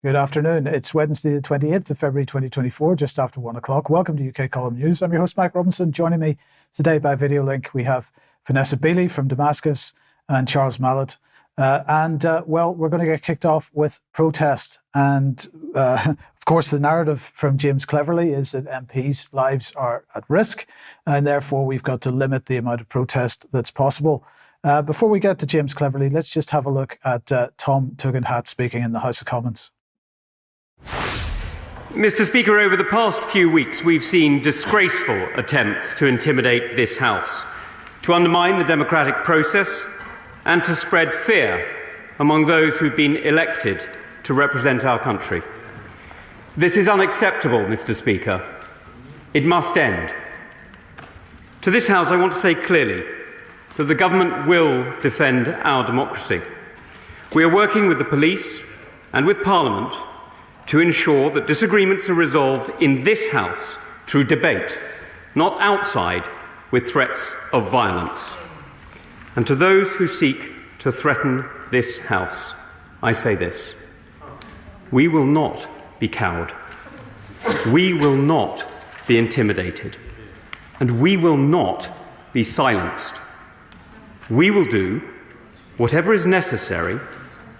Good afternoon. It's Wednesday, the 28th of February 2024, just after 1 o'clock. Welcome to UK Column News. I'm your host, Mike Robinson. Joining me today by video link, we have Vanessa Beeley from Damascus and Charles Malet. Well, we're going to get kicked off with protest. Of course, the narrative from James Cleverly is that MPs' lives are at risk, and therefore we've got to limit the amount of protest that's possible. Before we get to James Cleverly, let's just have a look at Tom Tugendhat speaking in the House of Commons. Mr. Speaker, over the past few weeks, we've seen disgraceful attempts to intimidate this House, to undermine the democratic process, and to spread fear among those who've been elected to represent our country. This is unacceptable, Mr. Speaker. It must end. To this House, I want to say clearly that the government will defend our democracy. We are working with the police and with Parliament to ensure that disagreements are resolved in this House through debate, not outside with threats of violence. And to those who seek to threaten this House, I say this: we will not be cowed, we will not be intimidated, and we will not be silenced. We will do whatever is necessary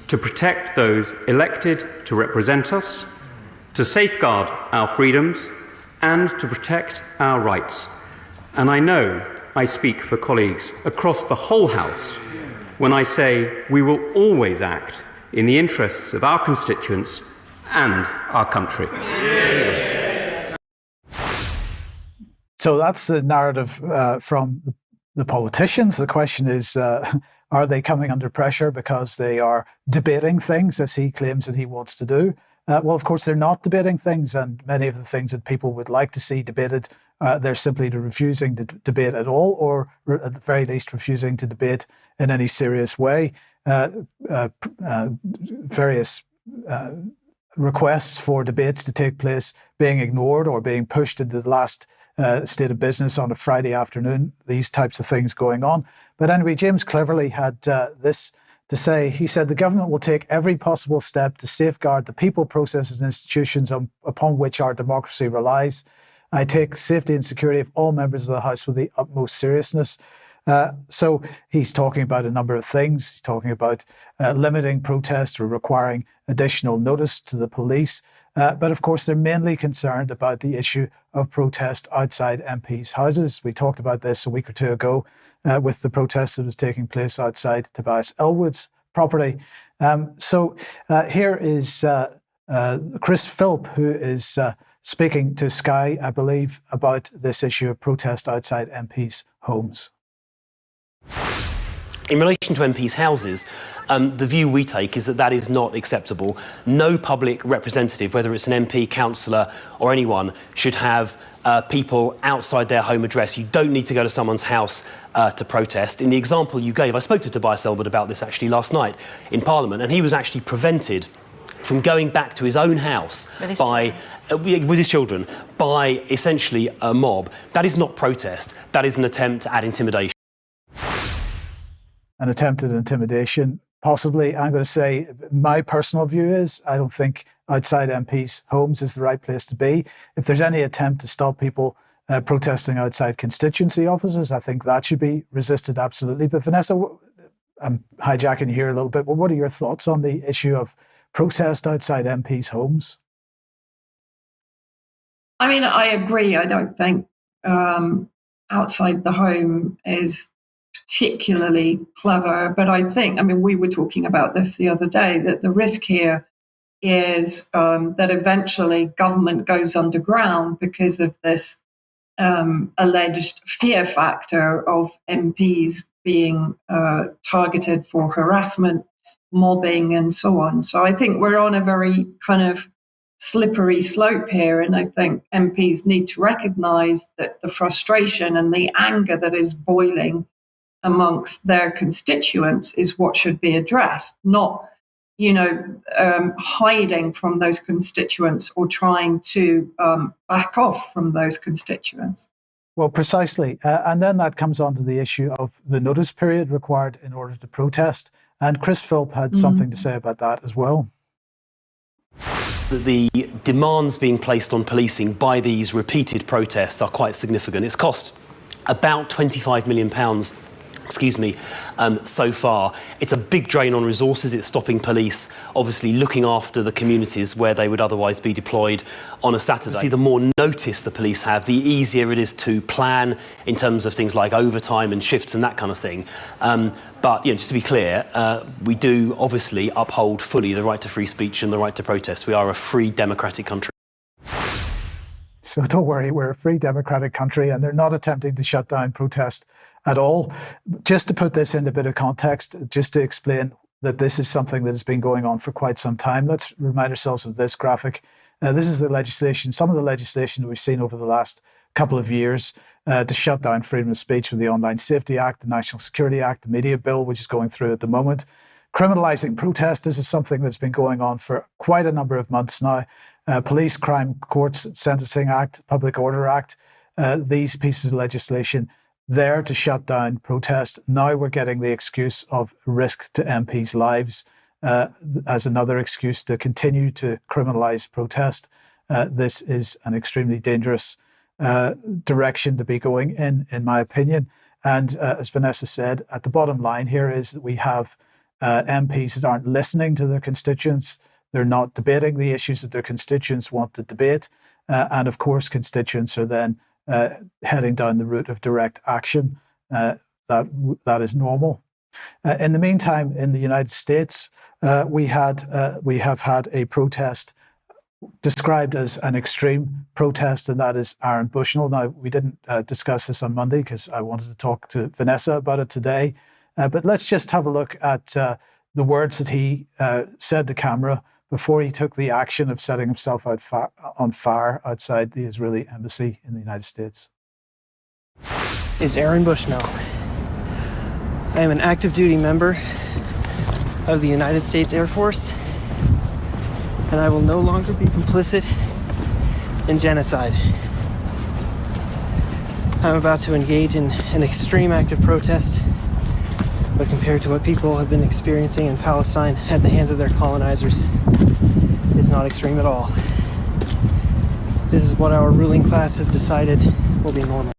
to protect those elected to represent us, to safeguard our freedoms, and to protect our rights. And I know I speak for colleagues across the whole House when I say we will always act in the interests of our constituents and our country. So that's the narrative from the politicians. The question is, are they coming under pressure because they are debating things, as he claims that he wants to do? Well, of course, they're not debating things, and many of the things that people would like to see debated, they're simply refusing to debate at all, or at the very least refusing to debate in any serious way. Various requests for debates to take place being ignored or being pushed into the last state of business on a Friday afternoon, these types of things going on. But anyway, James Cleverly had this to say. He said the government will take every possible step to safeguard the people, processes and institutions upon which our democracy relies. I take safety and security of all members of the House with the utmost seriousness. So he's talking about a number of things. He's talking about limiting protest or requiring additional notice to the police. But of course, they're mainly concerned about the issue of protest outside MPs' houses. We talked about this a week or two ago with the protest that was taking place outside Tobias Elwood's property. So here is Chris Philp, who is speaking to Sky, I believe, about this issue of protest outside MPs' homes. In relation to MPs' houses, the view we take is that that is not acceptable. No public representative, whether it's an MP, councillor or anyone, should have people outside their home address. You don't need to go to someone's house to protest. In the example you gave, I spoke to Tobias Elwood about this actually last night in Parliament, and he was actually prevented from going back to his own house with his children by essentially a mob. That is not protest. That is an attempt at intimidation. An attempt at intimidation, possibly. I'm going to say my personal view is I don't think outside MPs' homes is the right place to be. If there's any attempt to stop people protesting outside constituency offices, I think that should be resisted absolutely. But Vanessa, I'm hijacking you here a little bit, but what are your thoughts on the issue of protest outside MPs' homes? I mean, I agree. I don't think outside the home is particularly clever, but I think, we were talking about this the other day, that the risk here is that eventually government goes underground because of this alleged fear factor of MPs being targeted for harassment, mobbing and so on. So I think we're on a very kind of slippery slope here, and I think MPs need to recognise that the frustration and the anger that is boiling amongst their constituents is what should be addressed, not, hiding from those constituents or trying to back off from those constituents. Well, precisely. And then that comes on to the issue of the notice period required in order to protest. And Chris Philp had something to say about that as well. That the demands being placed on policing by these repeated protests are quite significant. It's cost about £25 million so far. It's a big drain on resources. It's stopping police, obviously, looking after the communities where they would otherwise be deployed on a Saturday. Obviously, the more notice the police have, the easier it is to plan in terms of things like overtime and shifts and that kind of thing. But just to be clear, we do obviously uphold fully the right to free speech and the right to protest. We are a free democratic country. So don't worry, we're a free democratic country and they're not attempting to shut down protest at all. Just to put this in a bit of context, just to explain that this is something that has been going on for quite some time, let's remind ourselves of this graphic. This is the legislation, some of the legislation that we've seen over the last couple of years to shut down freedom of speech with the Online Safety Act, the National Security Act, the Media Bill, which is going through at the moment. Criminalising protest, this is something that's been going on for quite a number of months now. Police Crime Courts Sentencing Act, Public Order Act, these pieces of legislation there to shut down protest. Now we're getting the excuse of risk to MPs' lives as another excuse to continue to criminalise protest. This is an extremely dangerous direction to be going in my opinion. And as Vanessa said, at the bottom line here is that we have MPs that aren't listening to their constituents. They're not debating the issues that their constituents want to debate. And of course, constituents are then heading down the route of direct action. That is normal. In the meantime, in the United States, we have had a protest described as an extreme protest, and that is Aaron Bushnell. Now, we didn't discuss this on Monday because I wanted to talk to Vanessa about it today. But let's just have a look at the words that he said to camera before he took the action of setting himself on fire outside the Israeli embassy in the United States. Is Aaron Bushnell. I am an active duty member of the United States Air Force, and I will no longer be complicit in genocide. I'm about to engage in an extreme act of protest, but compared to what people have been experiencing in Palestine at the hands of their colonizers, it's not extreme at all. This is what our ruling class has decided will be normal.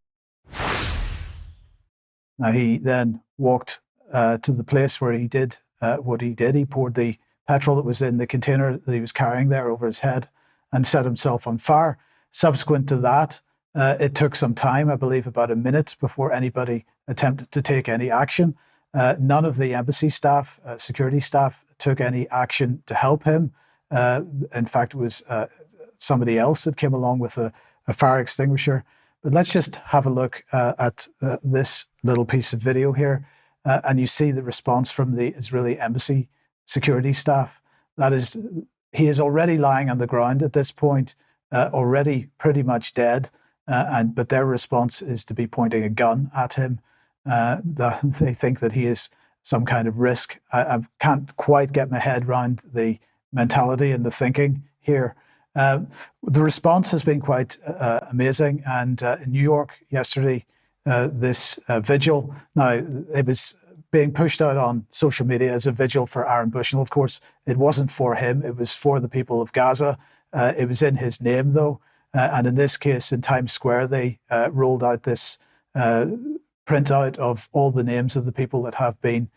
Now, he then walked to the place where he did what he did. He poured the petrol that was in the container that he was carrying there over his head and set himself on fire. Subsequent to that, it took some time, I believe about a minute, before anybody attempted to take any action. None of the embassy staff, security staff, took any action to help him. In fact, it was somebody else that came along with a fire extinguisher. But let's just have a look at this little piece of video here. And you see the response from the Israeli embassy security staff. That is, he is already lying on the ground at this point, already pretty much dead. But their response is to be pointing a gun at him. They think that he is some kind of risk. I can't quite get my head around the mentality and the thinking here. The response has been quite amazing. And in New York yesterday, this vigil, now it was being pushed out on social media as a vigil for Aaron Bushnell. Of course, it wasn't for him. It was for the people of Gaza. It was in his name, though. And in this case, in Times Square, they rolled out this printout of all the names of the people that have been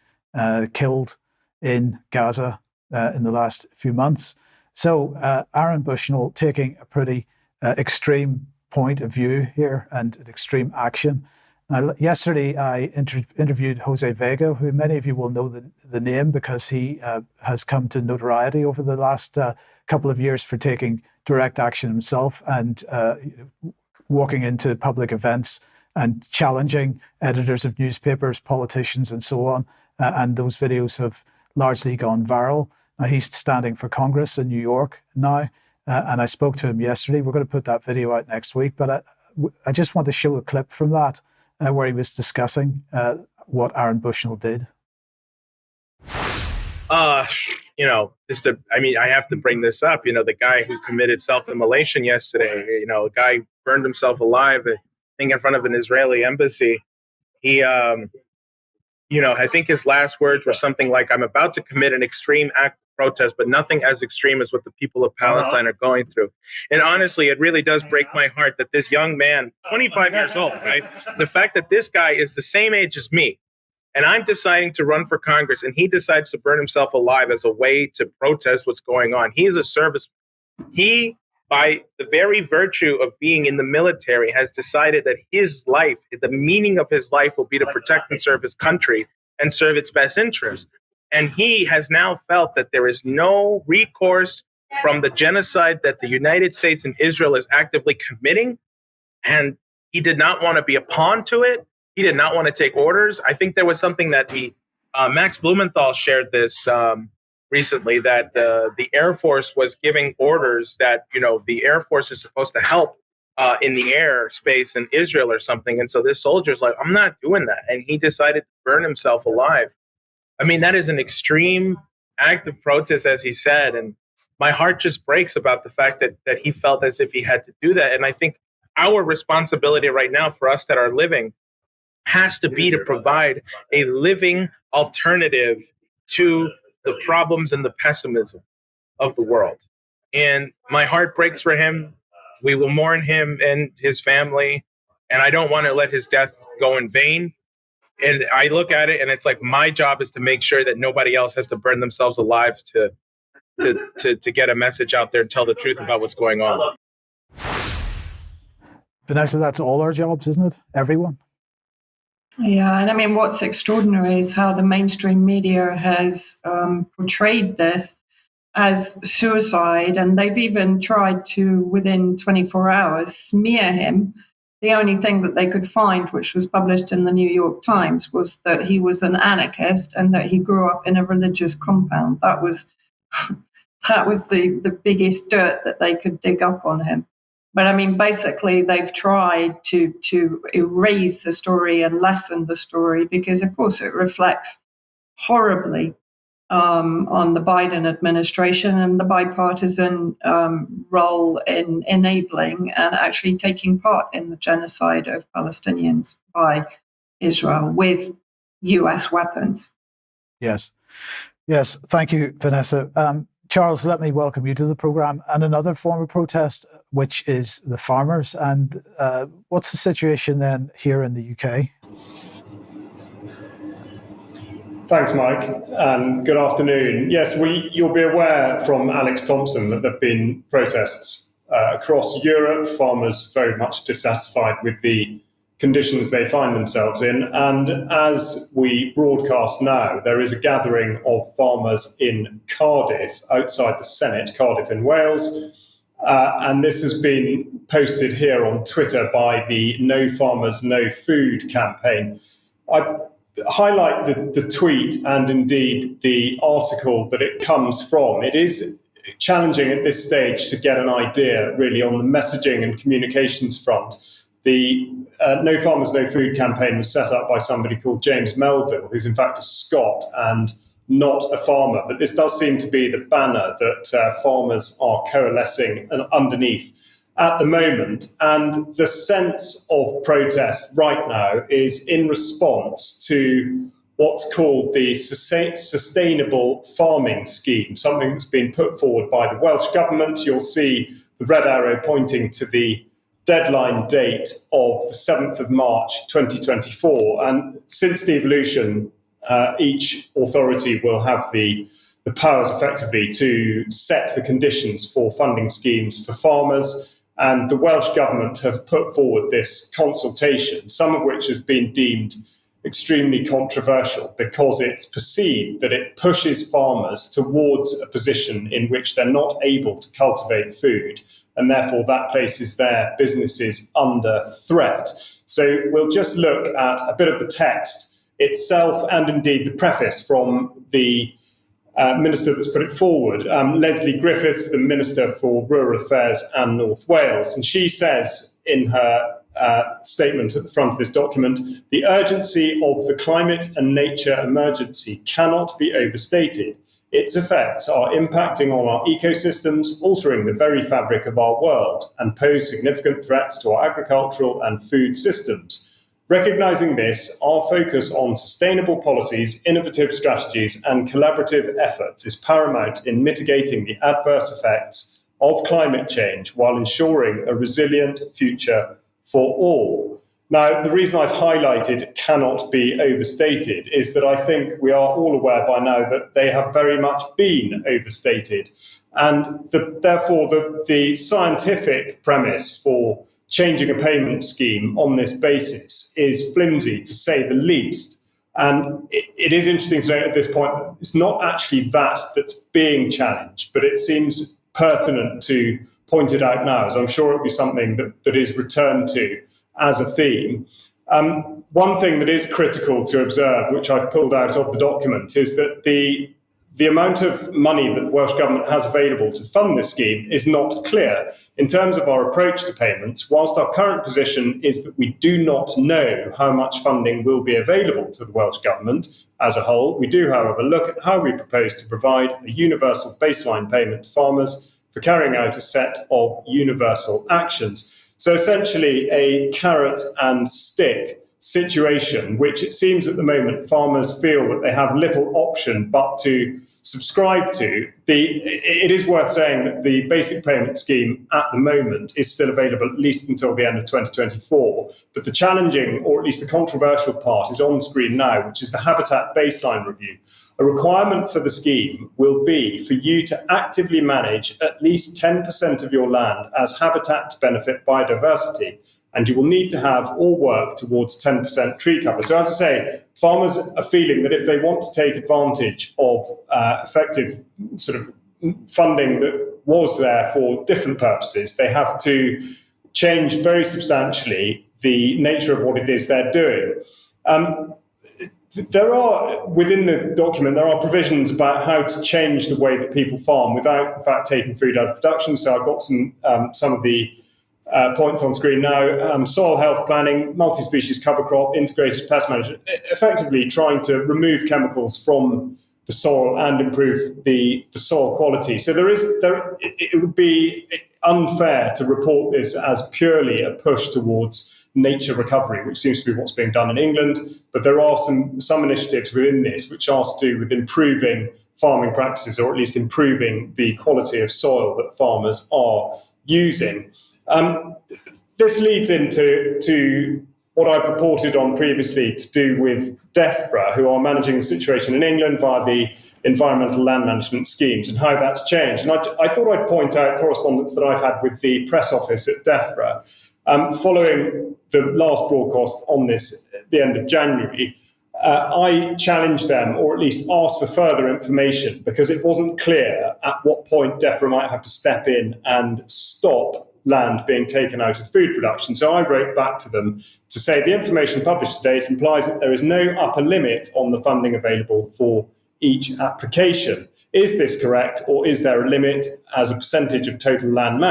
killed in Gaza in the last few months. So Aaron Bushnell taking a pretty extreme point of view here and extreme action. Now, yesterday, I interviewed Jose Vega, who many of you will know the name because he has come to notoriety over the last couple of years for taking direct action himself and walking into public events and challenging editors of newspapers, politicians, and so on. And those videos have largely gone viral. Now, he's standing for Congress in New York now, and I spoke to him yesterday. We're going to put that video out next week, but I just want to show a clip from that where he was discussing what Aaron Bushnell did. I have to bring this up. The guy who committed self-immolation yesterday, a guy burned himself alive, I think in front of an Israeli embassy. He I think his last words were something like, "I'm about to commit an extreme act of protest, but nothing as extreme as what the people of Palestine are going through." And honestly, it really does break my heart that this young man, 25 years old, right? The fact that this guy is the same age as me, and I'm deciding to run for Congress, and he decides to burn himself alive as a way to protest what's going on. He is a service. He, by the very virtue of being in the military, has decided that his life, the meaning of his life, will be to protect and serve his country and serve its best interests. And he has now felt that there is no recourse from the genocide that the United States and Israel is actively committing. And he did not want to be a pawn to it. He did not want to take orders. I think there was something that Max Blumenthal shared this recently, that the Air Force was giving orders that, the Air Force is supposed to help in the air space in Israel or something. And so this soldier's like, "I'm not doing that." And he decided to burn himself alive. I mean, that is an extreme act of protest, as he said. And my heart just breaks about the fact that he felt as if he had to do that. And I think our responsibility right now for us that are living has to be to provide a living alternative to the problems and the pessimism of the world. And my heart breaks for him. We will mourn him and his family. And I don't want to let his death go in vain. And I look at it and it's like, my job is to make sure that nobody else has to burn themselves alive to get a message out there and tell the truth about what's going on. Vanessa, that's all our jobs, isn't it? Everyone. Yeah, and I mean, what's extraordinary is how the mainstream media has portrayed this as suicide, and they've even tried to, within 24 hours, smear him. The only thing that they could find, which was published in the New York Times, was that he was an anarchist and that he grew up in a religious compound. That was the biggest dirt that they could dig up on him. But I mean, basically, they've tried to erase the story and lessen the story because, of course, it reflects horribly on the Biden administration and the bipartisan role in enabling and actually taking part in the genocide of Palestinians by Israel with US weapons. Yes. Thank you, Vanessa. Charles, let me welcome you to the programme and another form of protest, which is the farmers. And what's the situation then here in the UK? Thanks, Mike, and good afternoon. Yes, you'll be aware from Alex Thompson that there have been protests across Europe, farmers very much dissatisfied with the conditions they find themselves in. And as we broadcast now, there is a gathering of farmers in Cardiff, outside the Senate, Cardiff in Wales. And this has been posted here on Twitter by the No Farmers, No Food campaign. I highlight the tweet and indeed the article that it comes from. It is challenging at this stage to get an idea really on the messaging and communications front. The No Farmers, No Food campaign was set up by somebody called James Melville, who's in fact a Scot and not a farmer. But this does seem to be the banner that farmers are coalescing underneath at the moment. And the sense of protest right now is in response to what's called the Sustainable Farming Scheme, something that's been put forward by the Welsh Government. You'll see the red arrow pointing to the deadline date of the 7th of March 2024. And since devolution, each authority will have the powers effectively to set the conditions for funding schemes for farmers. And the Welsh Government have put forward this consultation, some of which has been deemed extremely controversial because it's perceived that it pushes farmers towards a position in which they're not able to cultivate food, and therefore that places their businesses under threat. So we'll just look at a bit of the text itself and indeed the preface from the Minister that's put it forward, Leslie Griffiths, the Minister for Rural Affairs and North Wales. And she says in her statement at the front of this document, the urgency of the climate and nature emergency cannot be overstated. Its effects are impacting on our ecosystems, altering the very fabric of our world, and pose significant threats to our agricultural and food systems. Recognising this, our focus on sustainable policies, innovative strategies and collaborative efforts is paramount in mitigating the adverse effects of climate change while ensuring a resilient future for all. Now, the reason I've highlighted cannot be overstated is that I think we are all aware by now that they have very much been overstated. And therefore, the scientific premise for changing a payment scheme on this basis is flimsy, to say the least. And it is interesting to note at this point, it's not actually that that's being challenged, but it seems pertinent to point it out now, as I'm sure it'll be something that is returned to as a theme. One thing that is critical to observe, which I've pulled out of the document, is that the amount of money that the Welsh Government has available to fund this scheme is not clear. In terms of our approach to payments, whilst our current position is that we do not know how much funding will be available to the Welsh Government as a whole, we do, however, look at how we propose to provide a universal baseline payment to farmers for carrying out a set of universal actions. So essentially a carrot and stick situation, which it seems at the moment farmers feel that they have little option but to subscribe to. It is worth saying that the basic payment scheme at the moment is still available at least until the end of 2024, but the challenging, or at least the controversial part, is on screen now, which is the habitat baseline review. A requirement for the scheme will be for you to actively manage at least 10% of your land as habitat to benefit biodiversity, and you will need to have or work towards 10% tree cover. So as I say, farmers are feeling that if they want to take advantage of effective sort of funding that was there for different purposes, they have to change very substantially the nature of what it is they're doing. There are, within the document, there are provisions about how to change the way that people farm without, in fact, taking food out of production. So I've got some of the points on screen now. Soil health planning, multi-species cover crop, integrated pest management, effectively trying to remove chemicals from the soil and improve the soil quality. So it would be unfair to report this as purely a push towards nature recovery, which seems to be what's being done in England. But there are some initiatives within this which are to do with improving farming practices, or at least improving the quality of soil that farmers are using. This leads into what I've reported on previously to do with DEFRA, who are managing the situation in England via the environmental land management schemes, and how that's changed. And I thought I'd point out correspondence that I've had with the press office at DEFRA. Following the last broadcast on this at the end of January, I challenged them, or at least asked for further information, because it wasn't clear at what point DEFRA might have to step in and stop land being taken out of food production. So I wrote back to them to say the information published today implies that there is no upper limit on the funding available for each application. Is this correct, or is there a limit as a percentage of total land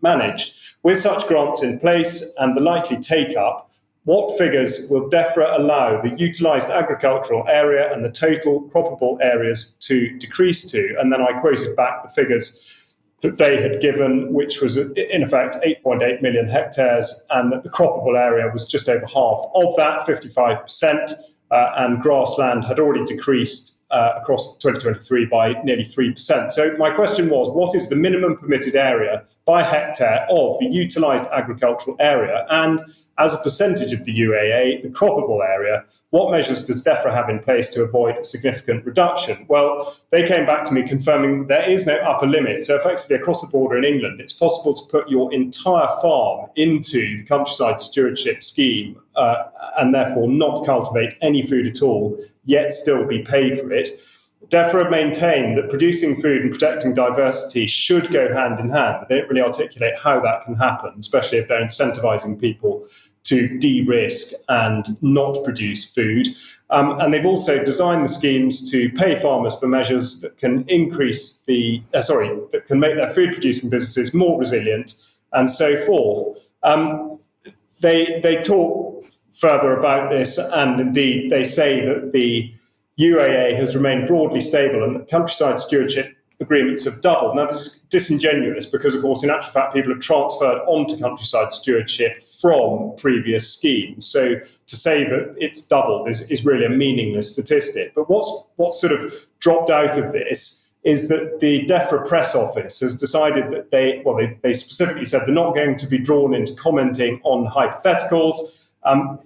managed? With such grants in place and the likely take-up, what figures will DEFRA allow the utilised agricultural area and the total croppable areas to decrease to? And then I quoted back the figures that they had given, which was in effect 8.8 million hectares, and that the croppable area was just over half of that, 55%, and grassland had already decreased across 2023 by nearly 3%. So my question was, what is the minimum permitted area by hectare of the utilised agricultural area? And as a percentage of the UAA, the croppable area, what measures does DEFRA have in place to avoid a significant reduction? Well, they came back to me confirming there is no upper limit. So effectively across the border in England, it's possible to put your entire farm into the countryside stewardship scheme and therefore not cultivate any food at all, yet still be paid for it. DEFRA maintained that producing food and protecting diversity should go hand in hand. They don't really articulate how that can happen, especially if they're incentivising people to de-risk and not produce food. And they've also designed the schemes to pay farmers for measures that can increase that can make their food producing businesses more resilient and so forth. They talk further about this, and indeed they say that the UAA has remained broadly stable and that countryside stewardship agreements have doubled. Now, this is disingenuous because, of course, in actual fact, people have transferred onto countryside stewardship from previous schemes. So to say that it's doubled is really a meaningless statistic. But what's sort of dropped out of this is that the DEFRA press office has decided that they specifically said they're not going to be drawn into commenting on hypotheticals.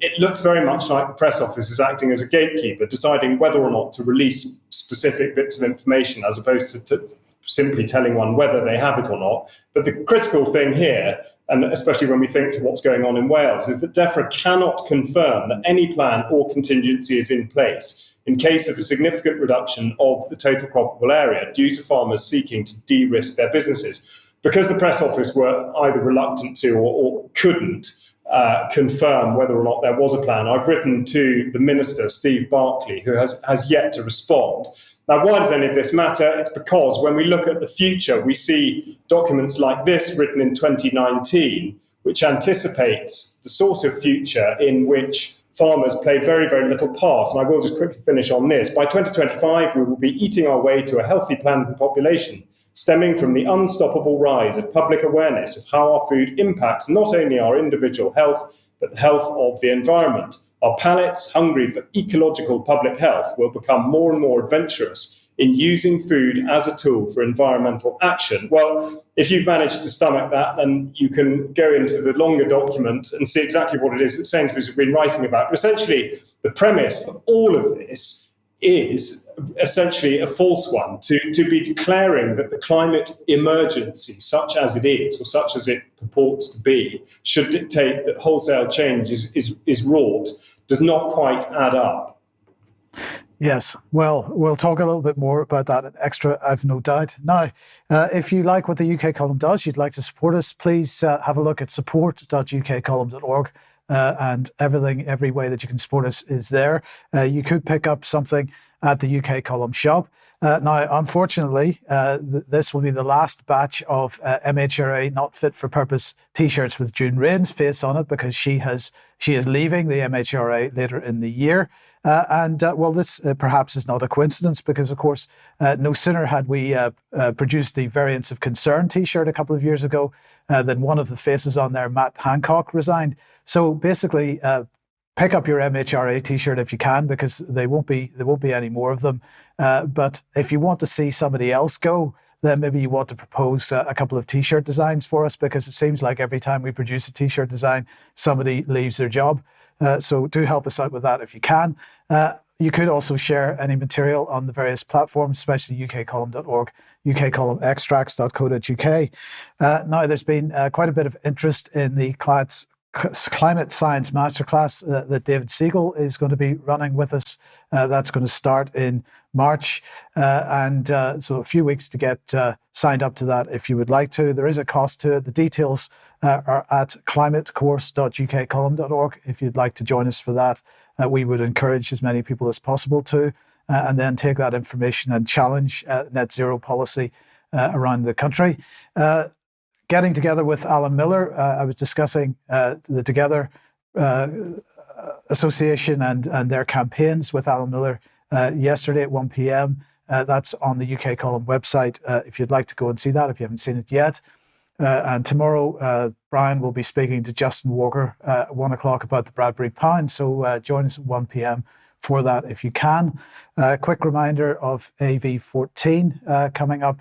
It looks very much like the press office is acting as a gatekeeper, deciding whether or not to release specific bits of information as opposed to simply telling one whether they have it or not. But the critical thing here, and especially when we think to what's going on in Wales, is that DEFRA cannot confirm that any plan or contingency is in place in case of a significant reduction of the total croppable area due to farmers seeking to de-risk their businesses. Because the press office were either reluctant to or couldn't confirm whether or not there was a plan, I've written to the Minister, Steve Barclay, who has yet to respond. Now, why does any of this matter? It's because when we look at the future, we see documents like this written in 2019, which anticipates the sort of future in which farmers play very, very little part. And I will just quickly finish on this. By 2025, we will be eating our way to a healthy planet population, stemming from the unstoppable rise of public awareness of how our food impacts not only our individual health, but the health of the environment. Our palates, hungry for ecological public health, will become more and more adventurous in using food as a tool for environmental action. Well, if you've managed to stomach that, then you can go into the longer document and see exactly what it is that Sainsbury's have been writing about. But essentially, the premise of all of this is essentially a false one, to be declaring that the climate emergency, such as it is, or such as it purports to be, should dictate that wholesale change is wrought, does not quite add up. Yes, well, we'll talk a little bit more about that extra, I've no doubt. Now, if you like what the UK Column does, you'd like to support us, please have a look at support.ukcolumn.org. And every way that you can support us is there. You could pick up something at the UK Column shop. Now, unfortunately, this will be the last batch of MHRA Not Fit for Purpose T-shirts with June Rain's face on it, because she is leaving the MHRA later in the year. Well, this perhaps is not a coincidence, because, of course, no sooner had we produced the Variants of Concern T-shirt a couple of years ago than one of the faces on there, Matt Hancock, resigned. So basically, pick up your MHRA T-shirt if you can, because there won't be any more of them. But if you want to see somebody else go, then maybe you want to propose a couple of T-shirt designs for us, because it seems like every time we produce a T-shirt design, somebody leaves their job. So do help us out with that if you can. You could also share any material on the various platforms, especially ukcolumn.org, ukcolumnextracts.co.uk. Now, there's been quite a bit of interest in the Climate Science Masterclass that David Siegel is going to be running with us. That's going to start in March. So a few weeks to get signed up to that if you would like to. There is a cost to it. The details are at climatecourse.ukcolumn.org if you'd like to join us for that. We would encourage as many people as possible to, and then take that information and challenge net zero policy around the country. Getting together with Alan Miller, I was discussing the Together Association and their campaigns with Alan Miller yesterday at 1 p.m. That's on the UK Column website if you'd like to go and see that, if you haven't seen it yet. And tomorrow, Brian will be speaking to Justin Walker at 1 o'clock about the Bradbury Pound. So join us at 1 p.m. for that if you can. Quick reminder of AV14 coming up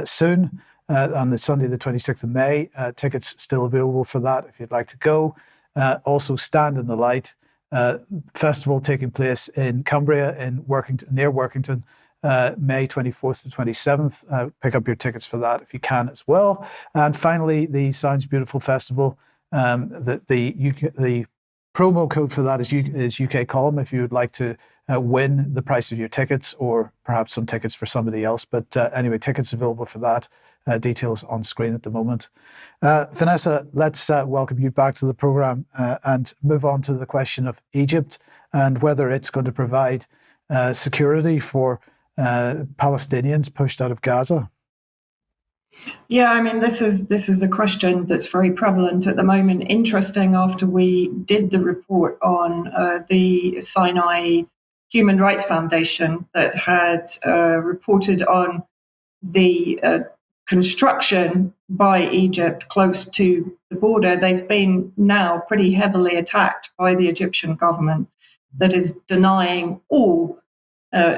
soon. On the Sunday, the 26th of May. Tickets still available for that if you'd like to go. Also, Stand in the Light festival taking place in Cumbria, near Workington, May 24th to 27th. Pick up your tickets for that if you can as well. And finally, the Sounds Beautiful Festival. The promo code for that is UK Column if you would like to win the price of your tickets, or perhaps some tickets for somebody else. But anyway, tickets available for that. Details on screen at the moment. Vanessa, let's welcome you back to the programme and move on to the question of Egypt and whether it's going to provide security for Palestinians pushed out of Gaza. Yeah, I mean, this is a question that's very prevalent at the moment. Interesting, after we did the report on the Sinai Human Rights Foundation that had reported on the construction by Egypt close to the border, they've been now pretty heavily attacked by the Egyptian government that is denying all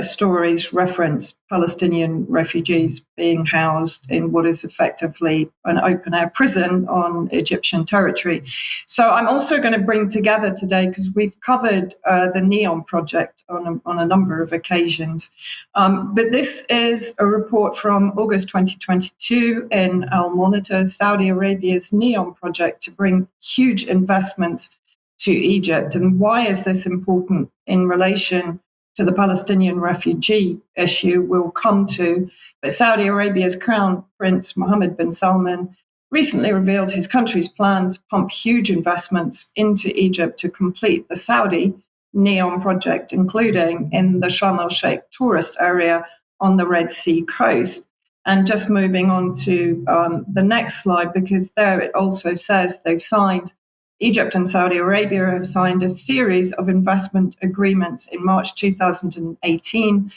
stories reference Palestinian refugees being housed in what is effectively an open-air prison on Egyptian territory. So I'm also going to bring together today, because we've covered the NEOM project on a number of occasions, but this is a report from August 2022 in Al Monitor, Saudi Arabia's NEOM project to bring huge investments to Egypt. And why is this important in relation to the Palestinian refugee issue we'll come to? But Saudi Arabia's Crown Prince Mohammed bin Salman recently revealed his country's plan to pump huge investments into Egypt to complete the Saudi NEOM project, including in the Sharm el-Sheikh tourist area on the Red Sea coast. And just moving on to the next slide, because there it also says Egypt and Saudi Arabia have signed a series of investment agreements in March 2018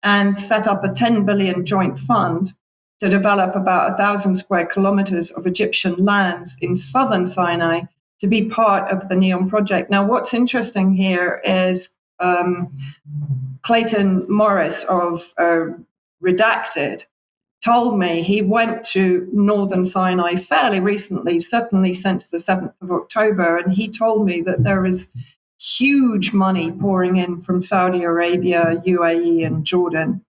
and set up a 10 billion joint fund to develop about 1,000 square kilometers of Egyptian lands in southern Sinai to be part of the NEOM project. Now, what's interesting here is Clayton Morris of Redacted told me he went to northern Sinai fairly recently, certainly since the 7th of October, and he told me that there is huge money pouring in from Saudi Arabia, UAE, and Jordan.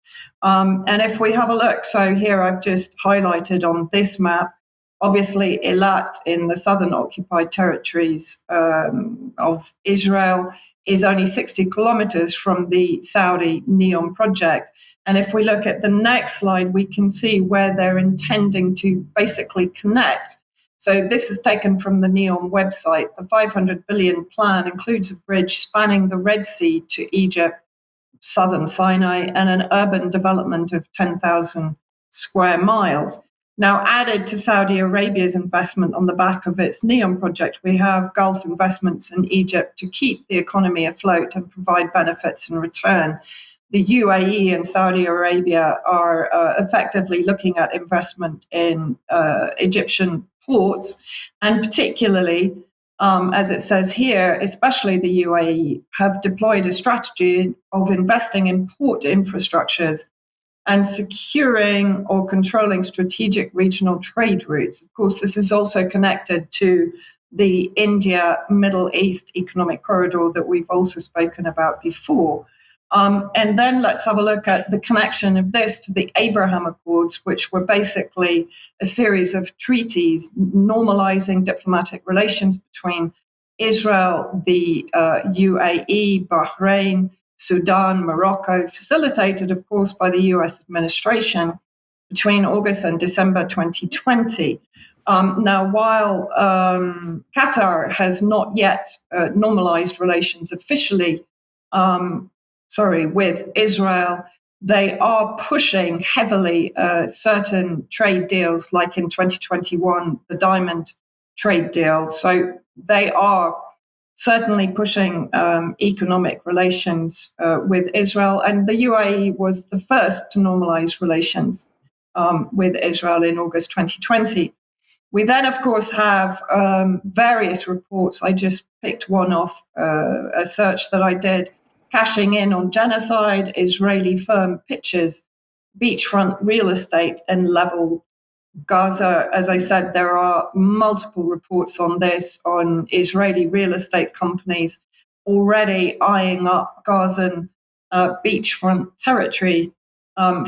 And if we have a look, so here I've just highlighted on this map, obviously Eilat in the southern occupied territories of Israel is only 60 kilometers from the Saudi NEOM project. And if we look at the next slide, we can see where they're intending to basically connect. So this is taken from the NEOM website. The 500 billion plan includes a bridge spanning the Red Sea to Egypt, southern Sinai, and an urban development of 10,000 square miles. Now, added to Saudi Arabia's investment on the back of its NEOM project, we have Gulf investments in Egypt to keep the economy afloat and provide benefits in return. The UAE and Saudi Arabia are effectively looking at investment in Egyptian ports, and particularly, as it says here, especially the UAE, have deployed a strategy of investing in port infrastructures and securing or controlling strategic regional trade routes. Of course, this is also connected to the India-Middle East economic corridor that we've also spoken about before. And then let's have a look at the connection of this to the Abraham Accords, which were basically a series of treaties normalizing diplomatic relations between Israel, the UAE, Bahrain, Sudan, Morocco, facilitated, of course, by the US administration between August and December 2020. Now, while Qatar has not yet normalized relations officially, with Israel, they are pushing heavily certain trade deals, like in 2021, the diamond trade deal. So they are certainly pushing economic relations with Israel. And the UAE was the first to normalize relations with Israel in August 2020. We then, of course, have various reports. I just picked one off a search that I did, cashing in on genocide. Israeli firm pitches beachfront real estate and level Gaza. As I said, there are multiple reports on this, on Israeli real estate companies already eyeing up Gazan beachfront territory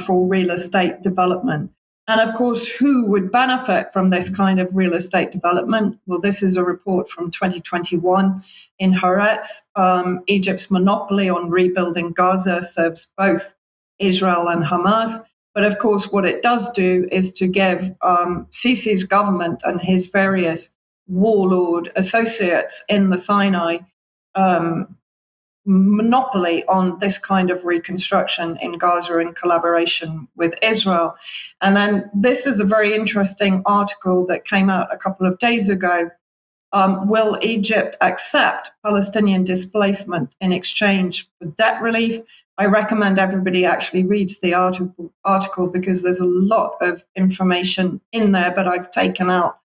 for real estate development. And of course, who would benefit from this kind of real estate development? Well, this is a report from 2021 in Haaretz. Egypt's monopoly on rebuilding Gaza serves both Israel and Hamas. But of course, what it does do is to give Sisi's government and his various warlord associates in the Sinai monopoly on this kind of reconstruction in Gaza in collaboration with Israel. And then this is a very interesting article that came out a couple of days ago. Will Egypt accept Palestinian displacement in exchange for debt relief? I recommend everybody actually reads the article because there's a lot of information in there, but I've taken out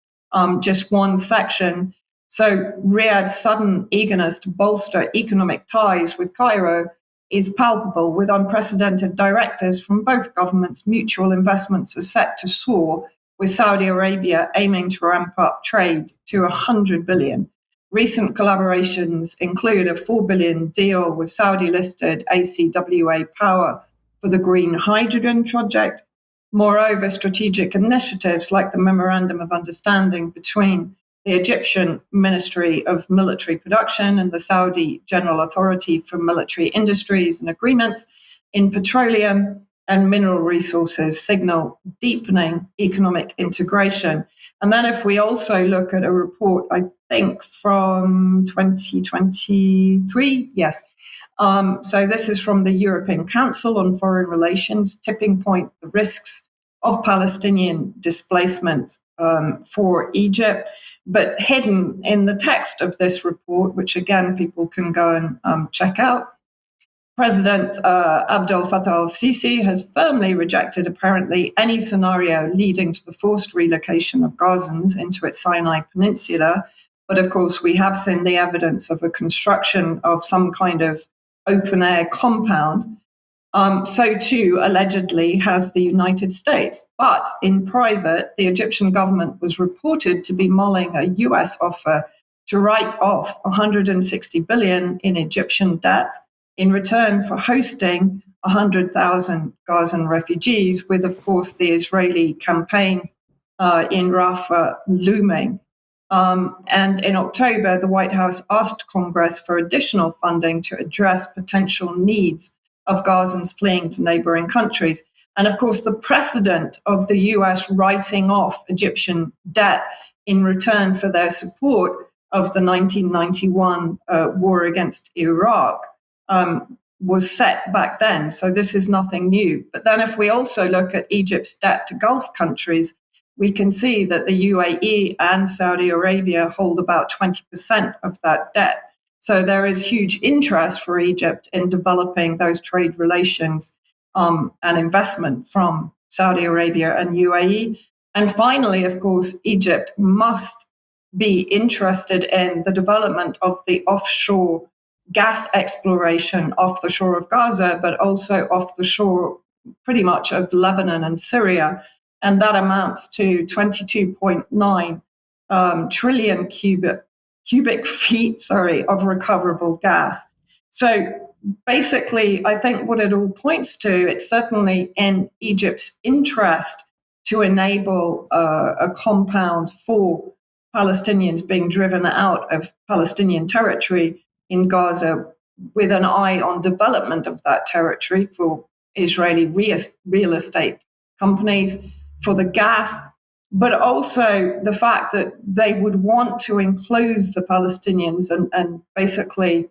just one section. So Riyadh's sudden eagerness to bolster economic ties with Cairo is palpable, with unprecedented directives from both governments. Mutual investments are set to soar, with Saudi Arabia aiming to ramp up trade to 100 billion. Recent collaborations include a 4 billion deal with Saudi-listed ACWA Power for the green hydrogen project. Moreover, strategic initiatives like the Memorandum of Understanding between the Egyptian Ministry of Military Production and the Saudi General Authority for Military Industries and agreements in petroleum and mineral resources signal deepening economic integration. And then if we also look at a report, I think from 2023, yes. So this is from the European Council on Foreign Relations, Tipping Point, the Risks of Palestinian Displacement for Egypt. But hidden in the text of this report, which again people can go and check out, President Abdel Fattah al-Sisi has firmly rejected apparently any scenario leading to the forced relocation of Gazans into its Sinai Peninsula. But of course, we have seen the evidence of a construction of some kind of open-air compound. So too, allegedly, has the United States. But in private, the Egyptian government was reported to be mulling a US offer to write off 160 billion in Egyptian debt in return for hosting 100,000 Gazan refugees, with, of course, the Israeli campaign in Rafah looming. And in October, the White House asked Congress for additional funding to address potential needs of Gazans fleeing to neighboring countries. And of course, the precedent of the US writing off Egyptian debt in return for their support of the 1991 war against Iraq was set back then. So this is nothing new. But then if we also look at Egypt's debt to Gulf countries, we can see that the UAE and Saudi Arabia hold about 20% of that debt. So there is huge interest for Egypt in developing those trade relations and investment from Saudi Arabia and UAE. And finally, of course, Egypt must be interested in the development of the offshore gas exploration off the shore of Gaza, but also off the shore pretty much of Lebanon and Syria. And that amounts to 22.9 trillion cubic feet, of recoverable gas. So basically, I think what it all points to, it's certainly in Egypt's interest to enable a compound for Palestinians being driven out of Palestinian territory in Gaza, with an eye on development of that territory for Israeli real estate companies, for the gas, but also the fact that they would want to enclose the Palestinians and basically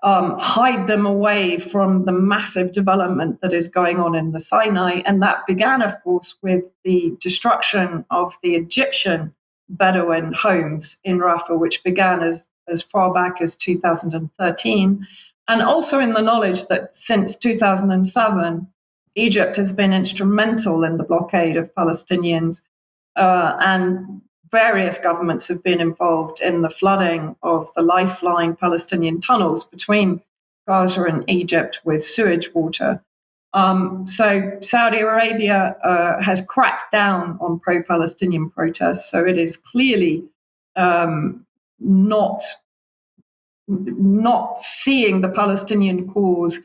hide them away from the massive development that is going on in the Sinai. And that began, of course, with the destruction of the Egyptian Bedouin homes in Rafah, which began as far back as 2013. And also in the knowledge that since 2007, Egypt has been instrumental in the blockade of Palestinians, and various governments have been involved in the flooding of the lifeline Palestinian tunnels between Gaza and Egypt with sewage water. So Saudi Arabia has cracked down on pro-Palestinian protests. So it is clearly not seeing the Palestinian cause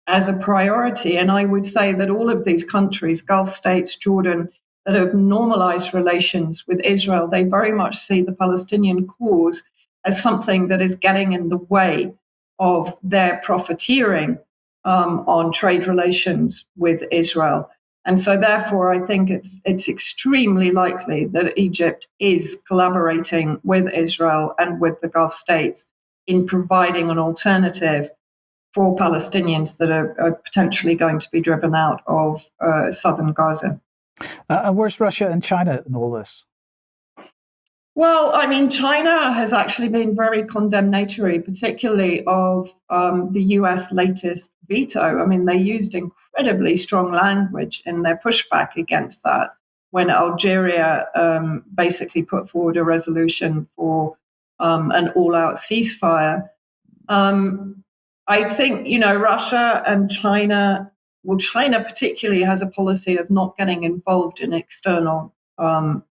as a priority. And I would say that all of these countries, Gulf states, Jordan, that have normalized relations with Israel, they very much see the Palestinian cause as something that is getting in the way of their profiteering on trade relations with Israel. And so therefore, I think it's extremely likely that Egypt is collaborating with Israel and with the Gulf states in providing an alternative for Palestinians that are potentially going to be driven out of southern Gaza. And where's Russia and China in all this? Well, I mean, China has actually been very condemnatory, particularly of the US latest veto. I mean, they used incredibly strong language in their pushback against that when Algeria basically put forward a resolution for an all out ceasefire. I think, Russia and China, well, China particularly has a policy of not getting involved in external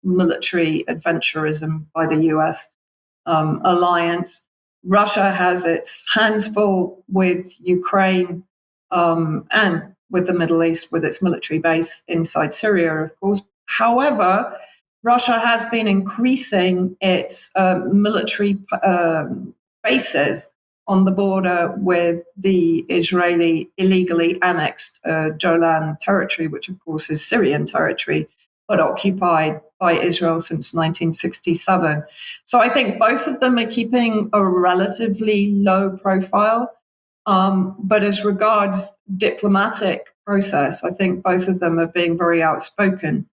military adventurism by the US alliance. Russia has its hands full with Ukraine and with the Middle East, with its military base inside Syria, of course. However, Russia has been increasing its military bases on the border with the Israeli illegally annexed Golan territory, which of course is Syrian territory, but occupied by Israel since 1967. So I think both of them are keeping a relatively low profile. But as regards diplomatic process, I think both of them are being very outspoken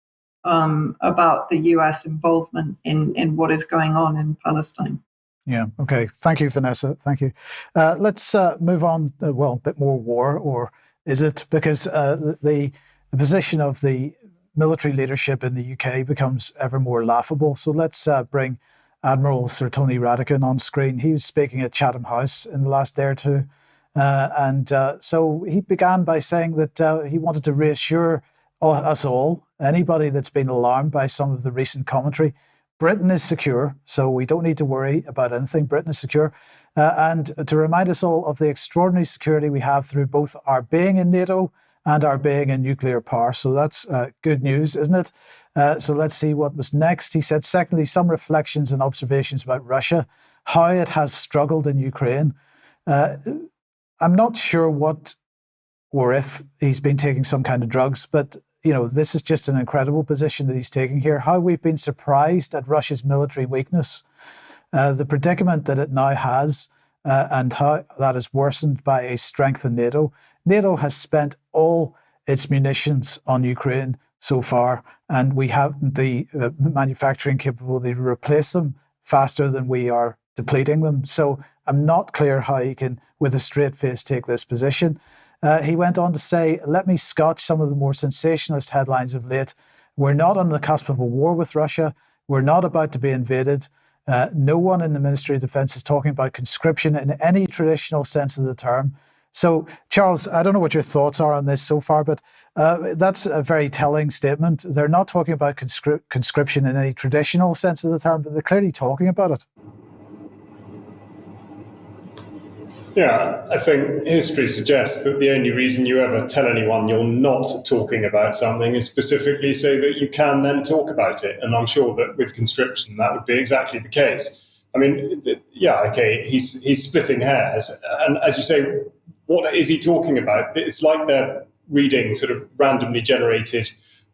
about the US involvement in what is going on in Palestine. Yeah. Okay. Thank you, Vanessa. Thank you. Let's move on. Well, a bit more war, or is it? Because the position of the military leadership in the UK becomes ever more laughable. So let's bring Admiral Sir Tony Radakin on screen. He was speaking at Chatham House in the last day or two. So he began by saying that he wanted to reassure us all, anybody that's been alarmed by some of the recent commentary, Britain is secure, so we don't need to worry about anything. Britain is secure. And to remind us all of the extraordinary security we have through both our being in NATO and our being in nuclear power. So that's good news, isn't it? So let's see what was next. He said, secondly, some reflections and observations about Russia, how it has struggled in Ukraine. I'm not sure what or if he's been taking some kind of drugs, but this is just an incredible position that he's taking here. How we've been surprised at Russia's military weakness, the predicament that it now has, and how that is worsened by a strengthened NATO. NATO has spent all its munitions on Ukraine so far, and we have the manufacturing capability to replace them faster than we are depleting them. So I'm not clear how he can, with a straight face, take this position. He went on to say, let me scotch some of the more sensationalist headlines of late. We're not on the cusp of a war with Russia. We're not about to be invaded. No one in the Ministry of Defence is talking about conscription in any traditional sense of the term. So, Charles, I don't know what your thoughts are on this so far, but that's a very telling statement. They're not talking about conscription in any traditional sense of the term, but they're clearly talking about it. Yeah, I think history suggests that the only reason you ever tell anyone you're not talking about something is specifically so that you can then talk about it. And I'm sure that with conscription, that would be exactly the case. I mean, he's splitting hairs. And as you say, what is he talking about? It's like they're reading sort of randomly generated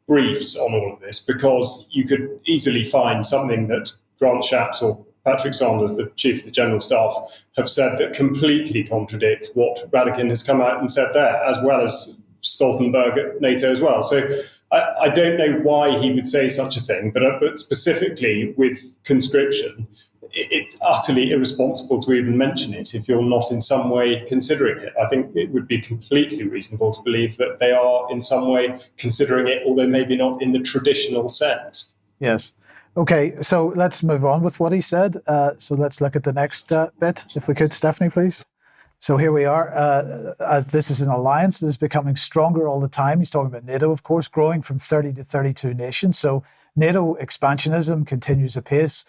briefs on all of this, because you could easily find something that Grant Shapps or Patrick Sanders, the Chief of the General Staff, have said that completely contradict what Radakin has come out and said there, as well as Stoltenberg at NATO as well. So I don't know why he would say such a thing, but specifically with conscription, it's utterly irresponsible to even mention it if you're not in some way considering it. I think it would be completely reasonable to believe that they are in some way considering it, although maybe not in the traditional sense. Yes. Okay, so let's move on with what he said. So let's look at the next bit, if we could, Stephanie, please. So here we are. This is an alliance that is becoming stronger all the time. He's talking about NATO, of course, growing from 30 to 32 nations. So NATO expansionism continues apace,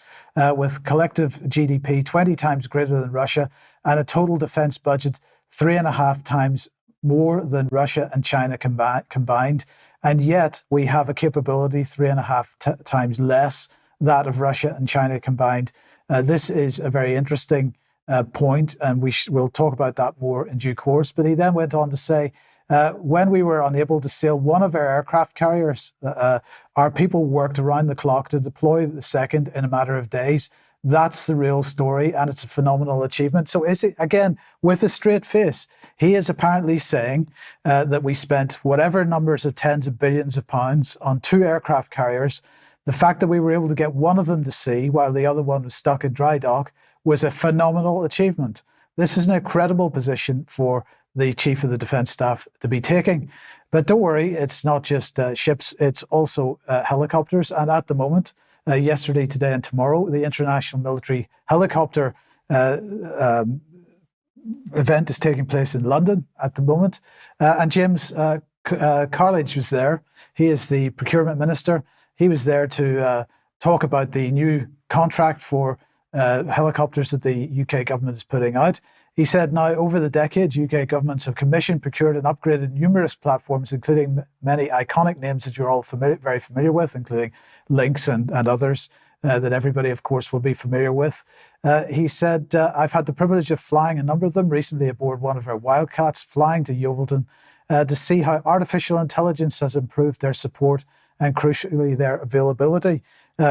with collective GDP 20 times greater than Russia and a total defense budget 3.5 times more than Russia and China combined. And yet we have a capability 3.5 times less that of Russia and China combined. This is a very interesting point, and we'll talk about that more in due course. But he then went on to say, when we were unable to sail one of our aircraft carriers, our people worked around the clock to deploy the second in a matter of days. That's the real story, and it's a phenomenal achievement. So is it, again, with a straight face, he is apparently saying that we spent whatever numbers of tens of billions of pounds on 2 aircraft carriers The fact that we were able to get one of them to sea while the other one was stuck in dry dock was a phenomenal achievement. This is an incredible position for the Chief of the Defence Staff to be taking. But don't worry, it's not just ships, it's also helicopters. And at the moment, yesterday, today and tomorrow, the International Military Helicopter event is taking place in London at the moment. And James Carledge was there. He is the procurement minister. He was there to talk about the new contract for helicopters that the UK government is putting out. He said, now, over the decades, UK governments have commissioned, procured and upgraded numerous platforms, including many iconic names that you're all very familiar with, including Lynx and others that everybody, of course, will be familiar with. He said, I've had the privilege of flying a number of them, recently aboard one of our Wildcats, flying to Yeovilton to see how artificial intelligence has improved their support and, crucially, their availability.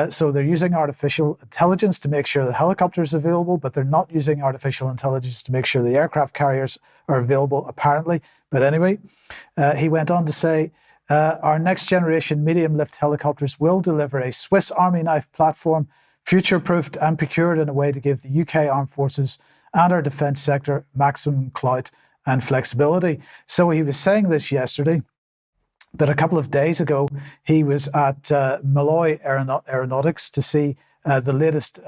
So they're using artificial intelligence to make sure the helicopter is available, but they're not using artificial intelligence to make sure the aircraft carriers are available, apparently. But anyway, he went on to say, our next generation medium lift helicopters will deliver a Swiss Army knife platform, future-proofed and procured in a way to give the UK Armed Forces and our defence sector maximum clout and flexibility. So he was saying this yesterday. But a couple of days ago, he was at Malloy Aeronautics to see the latest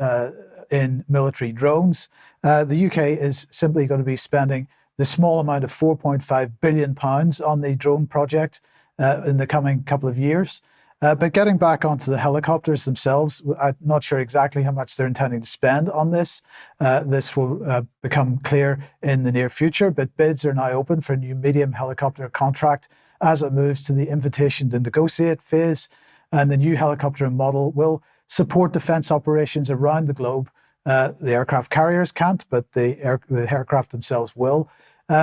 in military drones. The UK is simply going to be spending the small amount of £4.5 billion on the drone project in the coming couple of years. But getting back onto the helicopters themselves, I'm not sure exactly how much they're intending to spend on this. This will become clear in the near future, but bids are now open for a new medium helicopter contract as it moves to the invitation to negotiate phase. And the new helicopter model will support defence operations around the globe. The aircraft carriers can't, but the aircraft themselves will.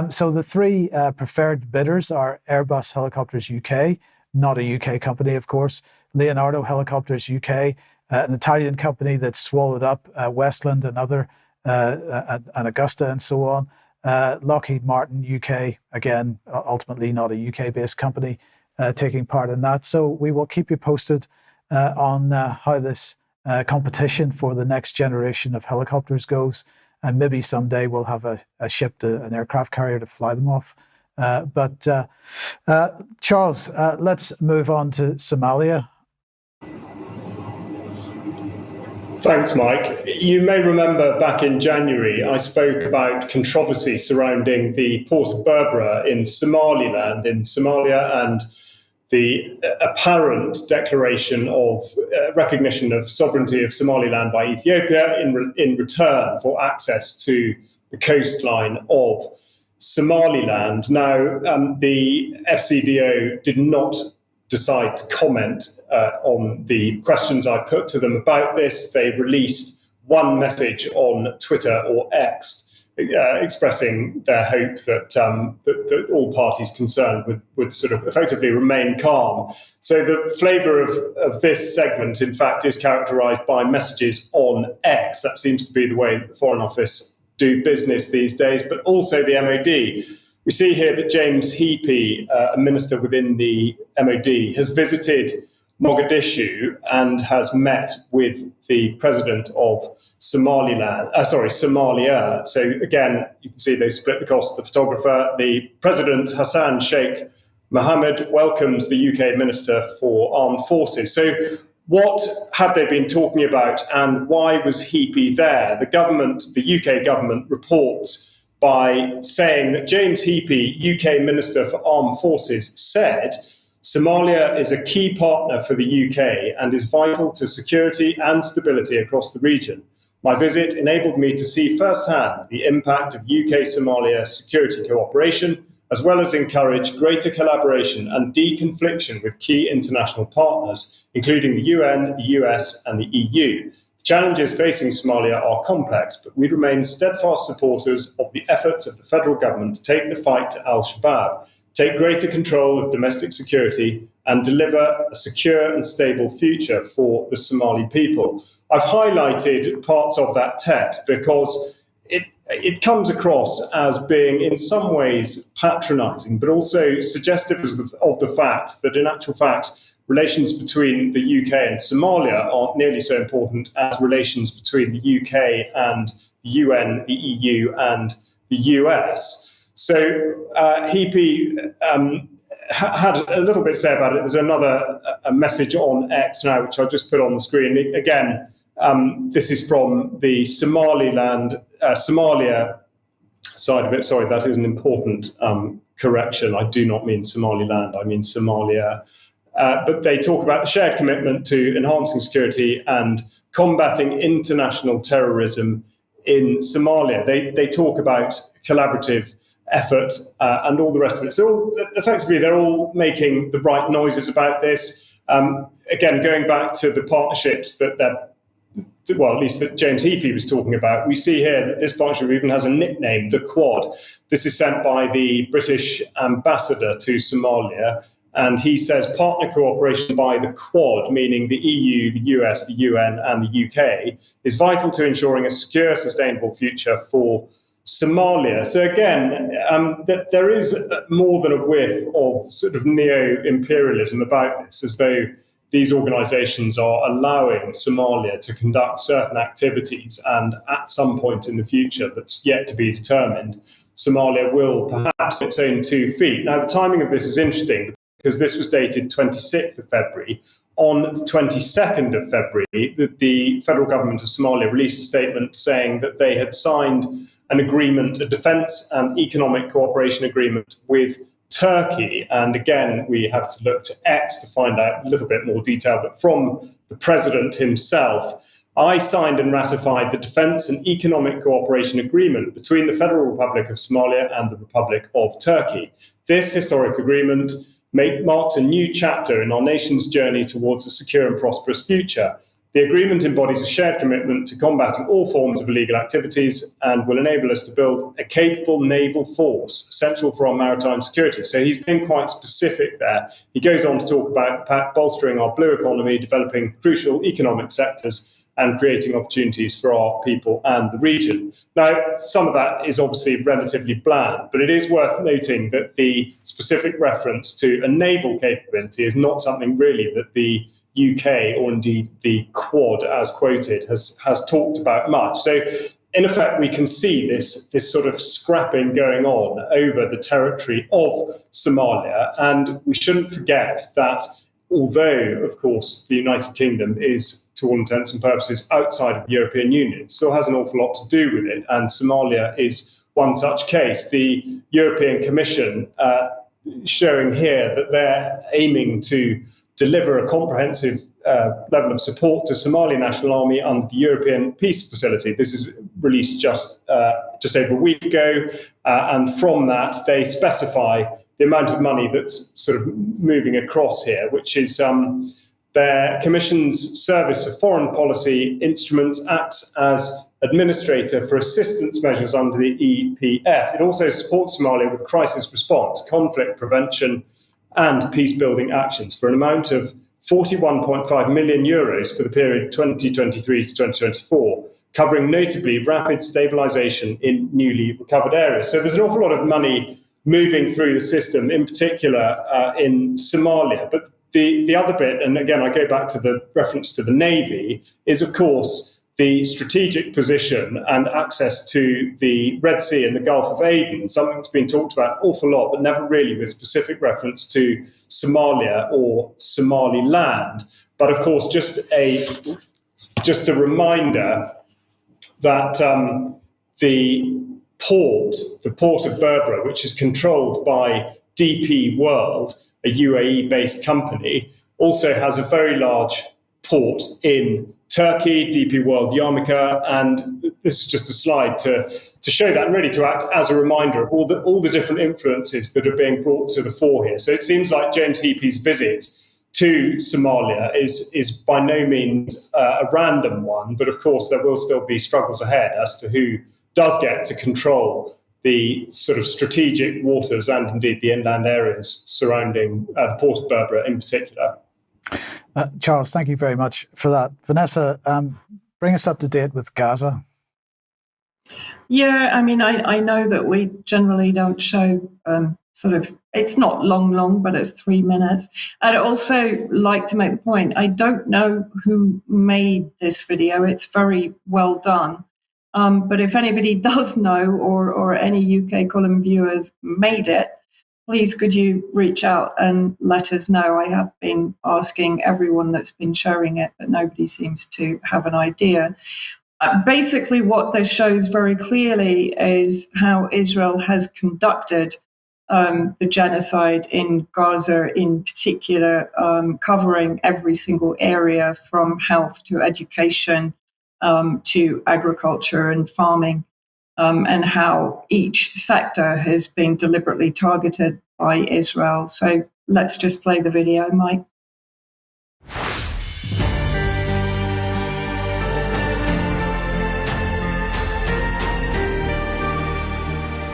So the three preferred bidders are Airbus Helicopters UK, not a UK company, of course, Leonardo Helicopters UK, an Italian company that swallowed up Westland and other, and Augusta and so on, Lockheed Martin UK, again, ultimately not a UK-based company taking part in that. So we will keep you posted on how this competition for the next generation of helicopters goes. And maybe someday we'll have a ship, an aircraft carrier to fly them off. But Charles, let's move on to Somalia. Thanks, Mike. You may remember back in January, I spoke about controversy surrounding the port of Berbera in Somaliland, in Somalia, and the apparent declaration of recognition of sovereignty of Somaliland by Ethiopia in return for access to the coastline of Somaliland. Now, the FCDO did not decide to comment on the questions I put to them about this. They released one message on Twitter or X expressing their hope that all parties concerned would sort of effectively remain calm. So the flavour of this segment, in fact, is characterised by messages on X. That seems to be the way the Foreign Office do business these days, but also the MOD. We see here that James Heappey, a minister within the MOD, has visited Mogadishu and has met with the president of Somalia. So again, you can see they split the cost of the photographer. The president, Hassan Sheikh Mohammed, welcomes the UK Minister for Armed Forces. So what have they been talking about, and why was Heappey there? The UK government reports by saying that James Heappey, UK Minister for Armed Forces, said Somalia is a key partner for the UK and is vital to security and stability across the region. My visit enabled me to see firsthand the impact of UK-Somalia security cooperation, as well as encourage greater collaboration and deconfliction with key international partners, including the UN, the US, and the EU. The challenges facing Somalia are complex, but we remain steadfast supporters of the efforts of the federal government to take the fight to al-Shabaab, take greater control of domestic security, and deliver a secure and stable future for the Somali people. I've highlighted parts of that text because it comes across as being in some ways patronising, but also suggestive of the fact that in actual fact, relations between the UK and Somalia aren't nearly so important as relations between the UK and the UN, the EU, and the US. So Heapy had a little bit to say about it. There's another message on X now, which I'll just put on the screen. Again, this is from the Somalia side of it. Sorry, that is an important correction. I do not mean Somaliland, I mean Somalia. But they talk about the shared commitment to enhancing security and combating international terrorism in Somalia. They talk about collaborative effort and all the rest of it. So effectively, they're all making the right noises about this. Again, going back to the partnerships that at least that James Heapy was talking about, we see here that this partnership even has a nickname, the Quad. This is sent by the British ambassador to Somalia. And he says partner cooperation by the Quad, meaning the EU, the US, the UN, and the UK, is vital to ensuring a secure, sustainable future for Somalia. So again, there is more than a whiff of sort of neo-imperialism about this, as though these organizations are allowing Somalia to conduct certain activities, and at some point in the future that's yet to be determined, Somalia will perhaps on its own 2 feet. Now, the timing of this is interesting because this was dated 26th of February. On the 22nd of February, the federal government of Somalia released a statement saying that they had signed an agreement, a defence and economic cooperation agreement with Turkey. And again, we have to look to X to find out a little bit more detail, but from the president himself, I signed and ratified the Defence and Economic Cooperation Agreement between the Federal Republic of Somalia and the Republic of Turkey. This historic agreement marks a new chapter in our nation's journey towards a secure and prosperous future. The agreement embodies a shared commitment to combating all forms of illegal activities and will enable us to build a capable naval force essential for our maritime security. So he's been quite specific there. He goes on to talk about bolstering our blue economy, developing crucial economic sectors, and creating opportunities for our people and the region. Now, some of that is obviously relatively bland, but it is worth noting that the specific reference to a naval capability is not something really that the UK, or indeed the Quad, as quoted, has talked about much. So, in effect, we can see this sort of scrapping going on over the territory of Somalia, and we shouldn't forget that although, of course, the United Kingdom is, to all intents and purposes, outside of the European Union, it still has an awful lot to do with it, and Somalia is one such case. The European Commission showing here that they're aiming to deliver a comprehensive level of support to Somali National Army under the European Peace Facility. This is released just over a week ago, and from that they specify the amount of money that's sort of moving across here, which is their Commission's Service for Foreign Policy Instruments acts as administrator for assistance measures under the EPF. It also supports Somalia with crisis response, conflict prevention, and peace-building actions for an amount of 41.5 million euros for the period 2023 to 2024, covering notably rapid stabilisation in newly recovered areas. So there's an awful lot of money moving through the system, in particular in Somalia. But the other bit, and again, I go back to the reference to the Navy, is of course the strategic position and access to the Red Sea and the Gulf of Aden, something that's been talked about an awful lot, but never really with specific reference to Somalia or Somaliland. But of course, just a reminder that the port of Berbera, which is controlled by DP World, a UAE-based company, also has a very large port in Turkey, DP World Yarmouth, and this is just a slide to show that and really to act as a reminder of all the different influences that are being brought to the fore here. So it seems like James Heapy's visit to Somalia is by no means a random one, but of course there will still be struggles ahead as to who does get to control the sort of strategic waters and indeed the inland areas surrounding the port of Berbera in particular. Charles, thank you very much for that. Vanessa, bring us up to date with Gaza. Yeah, I mean, I know that we generally don't show it's not long, but it's 3 minutes. I'd also like to make the point, I don't know who made this video. It's very well done. But if anybody does know, or any UK column viewers made it, please could you reach out and let us know. I have been asking everyone that's been sharing it, but nobody seems to have an idea. Basically, what this shows very clearly is how Israel has conducted the genocide in Gaza, in particular, covering every single area from health to education to agriculture and farming, and how each sector has been deliberately targeted by Israel. So let's just play the video, Mike.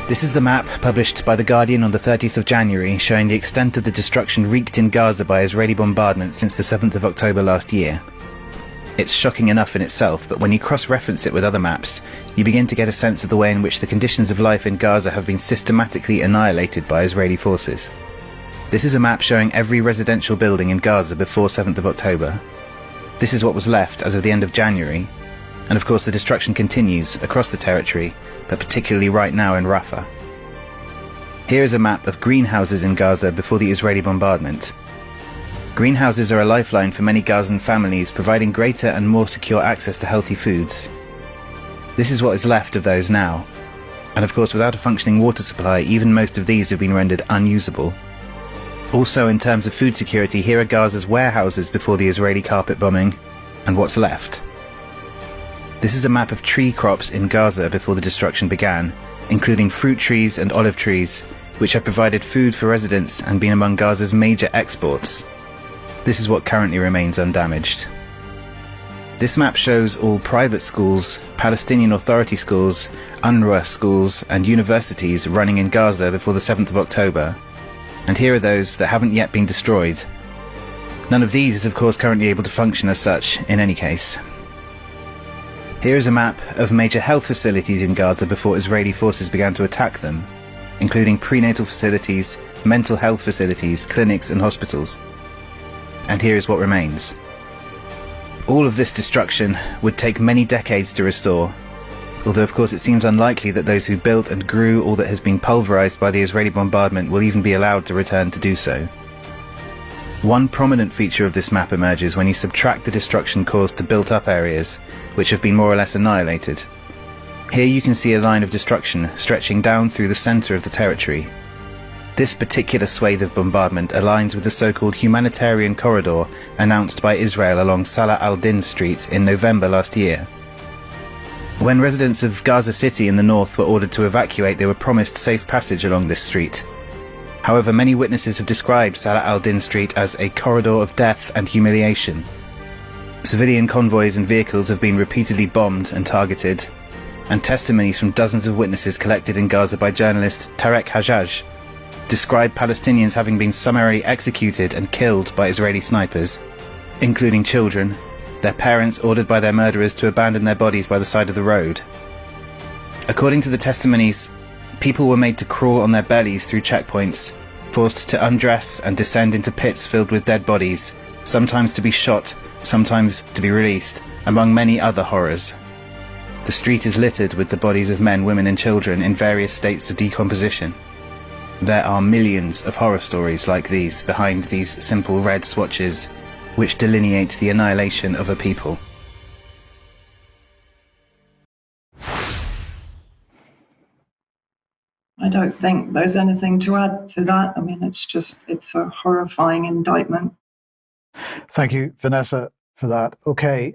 This is the map published by The Guardian on the 30th of January showing the extent of the destruction wreaked in Gaza by Israeli bombardment since the 7th of October last year. It's shocking enough in itself, but when you cross-reference it with other maps, you begin to get a sense of the way in which the conditions of life in Gaza have been systematically annihilated by Israeli forces. This is a map showing every residential building in Gaza before 7th of October. This is what was left as of the end of January, and of course the destruction continues across the territory, but particularly right now in Rafah. Here is a map of greenhouses in Gaza before the Israeli bombardment. Greenhouses are a lifeline for many Gazan families, providing greater and more secure access to healthy foods. This is what is left of those now. And of course, without a functioning water supply, even most of these have been rendered unusable. Also, in terms of food security, here are Gaza's warehouses before the Israeli carpet bombing, and what's left. This is a map of tree crops in Gaza before the destruction began, including fruit trees and olive trees, which have provided food for residents and been among Gaza's major exports. This is what currently remains undamaged. This map shows all private schools, Palestinian Authority schools, UNRWA schools and universities running in Gaza before the 7th of October. And here are those that haven't yet been destroyed. None of these is of course currently able to function as such in any case. Here is a map of major health facilities in Gaza before Israeli forces began to attack them, including prenatal facilities, mental health facilities, clinics and hospitals. And here is what remains. All of this destruction would take many decades to restore, although of course it seems unlikely that those who built and grew all that has been pulverized by the Israeli bombardment will even be allowed to return to do so. One prominent feature of this map emerges when you subtract the destruction caused to built-up areas, which have been more or less annihilated. Here you can see a line of destruction stretching down through the center of the territory. This particular swathe of bombardment aligns with the so-called humanitarian corridor announced by Israel along Salah al-Din Street in November last year. When residents of Gaza City in the north were ordered to evacuate, they were promised safe passage along this street. However, many witnesses have described Salah al-Din Street as a corridor of death and humiliation. Civilian convoys and vehicles have been repeatedly bombed and targeted, and testimonies from dozens of witnesses collected in Gaza by journalist Tarek Hajjaj describe Palestinians having been summarily executed and killed by Israeli snipers, including children, their parents ordered by their murderers to abandon their bodies by the side of the road. According to the testimonies, people were made to crawl on their bellies through checkpoints, forced to undress and descend into pits filled with dead bodies, sometimes to be shot, sometimes to be released, among many other horrors. The street is littered with the bodies of men, women and children in various states of decomposition. There are millions of horror stories like these behind these simple red swatches, which delineate the annihilation of a people. I don't think there's anything to add to that. I mean, it's a horrifying indictment. Thank you, Vanessa, for that. Okay,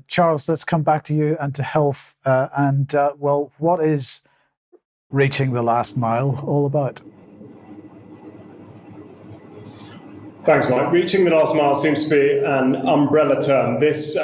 Charles, let's come back to you and to health. Well, what is reaching the last mile all about? Thanks, Mike. Reaching the last mile seems to be an umbrella term. This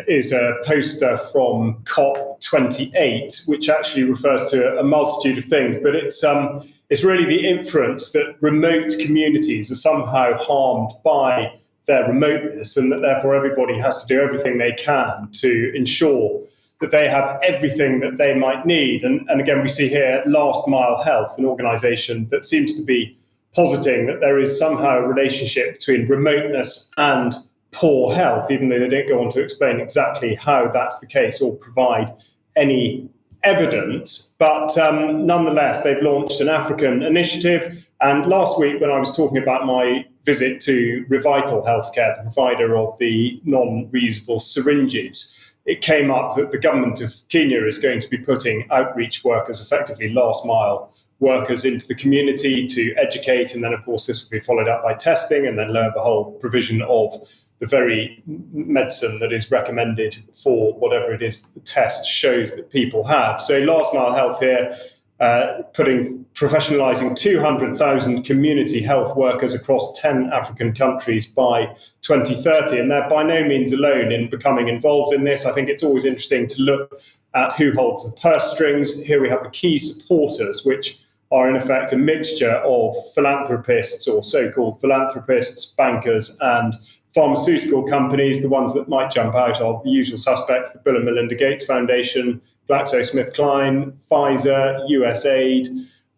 is a poster from COP28, which actually refers to a multitude of things, but it's really the inference that remote communities are somehow harmed by their remoteness, and that therefore everybody has to do everything they can to ensure that they have everything that they might need. And again, we see here Last Mile Health, an organisation that seems to be positing that there is somehow a relationship between remoteness and poor health, even though they don't go on to explain exactly how that's the case or provide any evidence. But nonetheless, they've launched an African initiative. And last week, when I was talking about my visit to Revital Healthcare, the provider of the non-reusable syringes, it came up that the government of Kenya is going to be putting outreach workers, effectively last mile workers, into the community to educate. And then, of course, this will be followed up by testing and then, lo and behold, provision of the very medicine that is recommended for whatever it is the test shows that people have. So Last Mile Health here, professionalising 200,000 community health workers across 10 African countries by 2030. And they're by no means alone in becoming involved in this. I think it's always interesting to look at who holds the purse strings. Here we have the key supporters, which are in effect a mixture of philanthropists or so-called philanthropists, bankers, and pharmaceutical companies. The ones that might jump out are the usual suspects: the Bill and Melinda Gates Foundation, GlaxoSmithKline, Pfizer, USAID,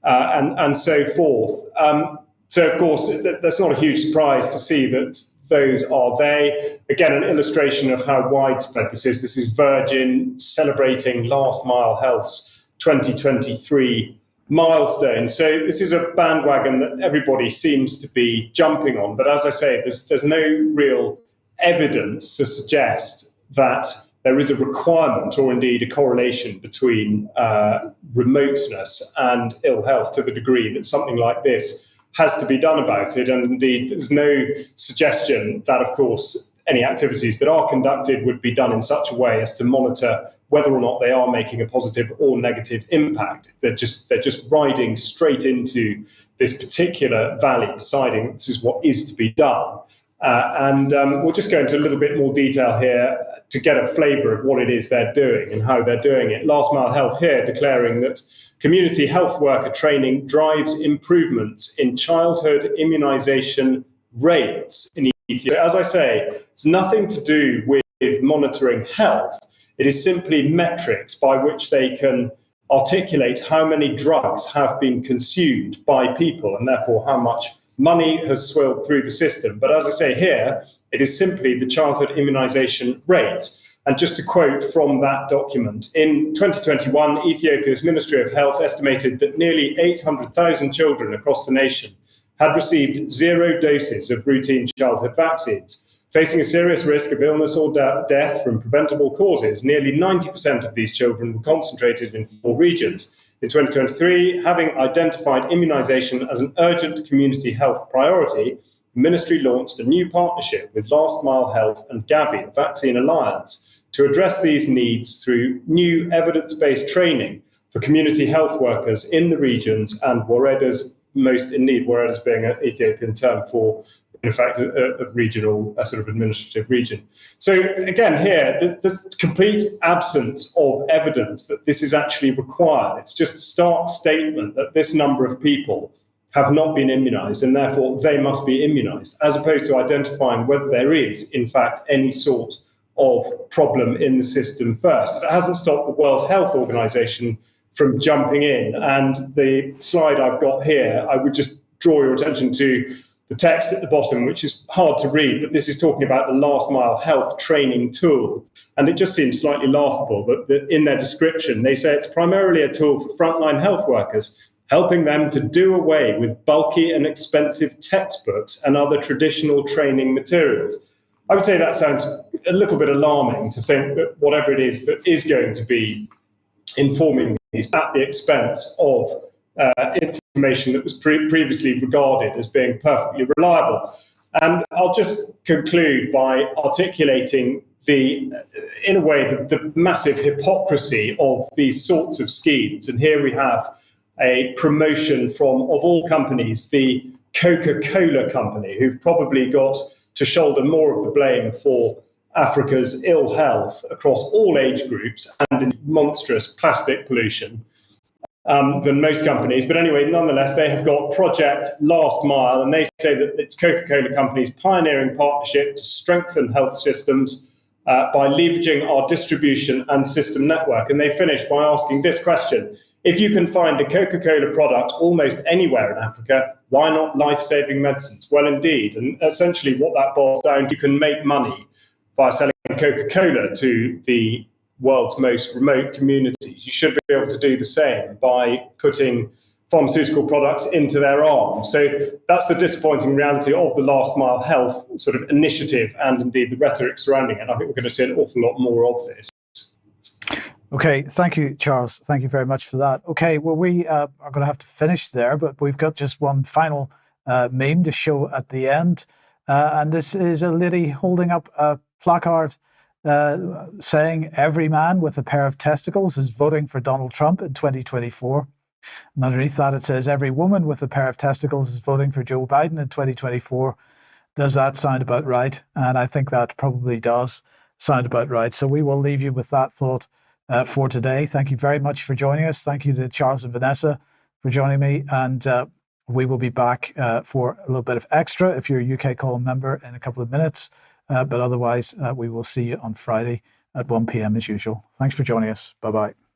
and so forth. So, of course, that's not a huge surprise to see that those are they. Again, an illustration of how widespread this is. This is Virgin celebrating Last Mile Health's 2023 milestone. So this is a bandwagon that everybody seems to be jumping on. But as I say, there's no real evidence to suggest that there is a requirement or indeed a correlation between remoteness and ill health to the degree that something like this has to be done about it. And indeed, there's no suggestion that, of course, any activities that are conducted would be done in such a way as to monitor whether or not they are making a positive or negative impact. They're just riding straight into this particular valley, deciding this is what is to be done. And we'll just go into a little bit more detail here to get a flavour of what it is they're doing and how they're doing it. Last Mile Health here declaring that community health worker training drives improvements in childhood immunisation rates in Ethiopia. As I say, it's nothing to do with monitoring health. It is simply metrics by which they can articulate how many drugs have been consumed by people and therefore how much money has swirled through the system. But as I say here, it is simply the childhood immunisation rate. And just to quote from that document, in 2021, Ethiopia's Ministry of Health estimated that nearly 800,000 children across the nation had received 0 doses of routine childhood vaccines. Facing a serious risk of illness or death from preventable causes, nearly 90% of these children were concentrated in 4 regions. In 2023, having identified immunisation as an urgent community health priority, the ministry launched a new partnership with Last Mile Health and Gavi, the Vaccine Alliance, to address these needs through new evidence-based training for community health workers in the regions and Woredas most in need, Woredas being an Ethiopian term for, in fact, a regional, a sort of administrative region. So again, here, the complete absence of evidence that this is actually required. It's just a stark statement that this number of people have not been immunised and therefore they must be immunised, as opposed to identifying whether there is, in fact, any sort of problem in the system first. It hasn't stopped the World Health Organization from jumping in. And the slide I've got here, I would just draw your attention to the text at the bottom, which is hard to read, but this is talking about the Last Mile Health training tool. And it just seems slightly laughable, but in their description, they say it's primarily a tool for frontline health workers, helping them to do away with bulky and expensive textbooks and other traditional training materials. I would say that sounds a little bit alarming, to think that whatever it is that is going to be informing these at the expense of information that was previously regarded as being perfectly reliable. And I'll just conclude by articulating in a way, the massive hypocrisy of these sorts of schemes. And here we have a promotion from, of all companies, the Coca-Cola company, who've probably got to shoulder more of the blame for Africa's ill health across all age groups and in monstrous plastic pollution than most companies. But anyway, nonetheless, they have got Project Last Mile, and they say that it's Coca-Cola company's pioneering partnership to strengthen health systems by leveraging our distribution and system network. And they finish by asking this question: if you can find a Coca-Cola product almost anywhere in Africa, why not life-saving medicines? Well, indeed. And essentially what that boils down to, you can make money by selling Coca-Cola to the world's most remote communities. You should be able to do the same by putting pharmaceutical products into their arms. So that's the disappointing reality of the last mile health sort of initiative, and indeed the rhetoric surrounding it. And I think we're going to see an awful lot more of this. Okay, thank you, Charles. Thank you very much for that. Okay, well, we are going to have to finish there, but we've got just one final meme to show at the end. And this is a lady holding up a placard saying every man with a pair of testicles is voting for Donald Trump in 2024. And underneath that, it says every woman with a pair of testicles is voting for Joe Biden in 2024. Does that sound about right? And I think that probably does sound about right. So we will leave you with that thought for today. Thank you very much for joining us. Thank you to Charles and Vanessa for joining me. And we will be back for a little bit of extra if you're a UK Column member in a couple of minutes. But otherwise, we will see you on Friday at 1 p.m. as usual. Thanks for joining us. Bye-bye.